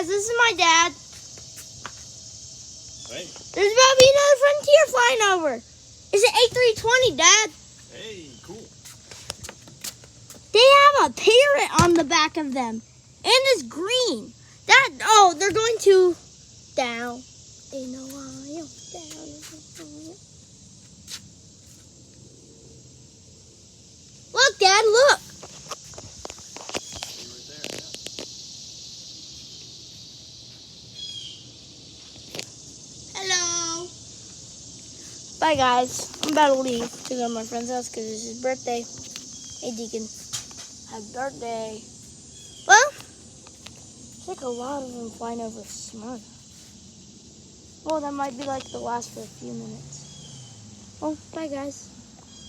guys, this is my dad. Hey. There's about to be another Frontier flying over. It's an A320, Dad. Hey, cool. They have a parrot on the back of them. And it's green. They're going to down in Ohio. Down in Ohio. Look, Dad, look. See right there, Hello. Bye, guys. I'm about to leave to go to my friend's house because it's his birthday. Hey, Deacon. Happy birthday. Well, there's like a lot of them flying over Smyrna. Well, that might be like the last for a few minutes. Well, bye, guys.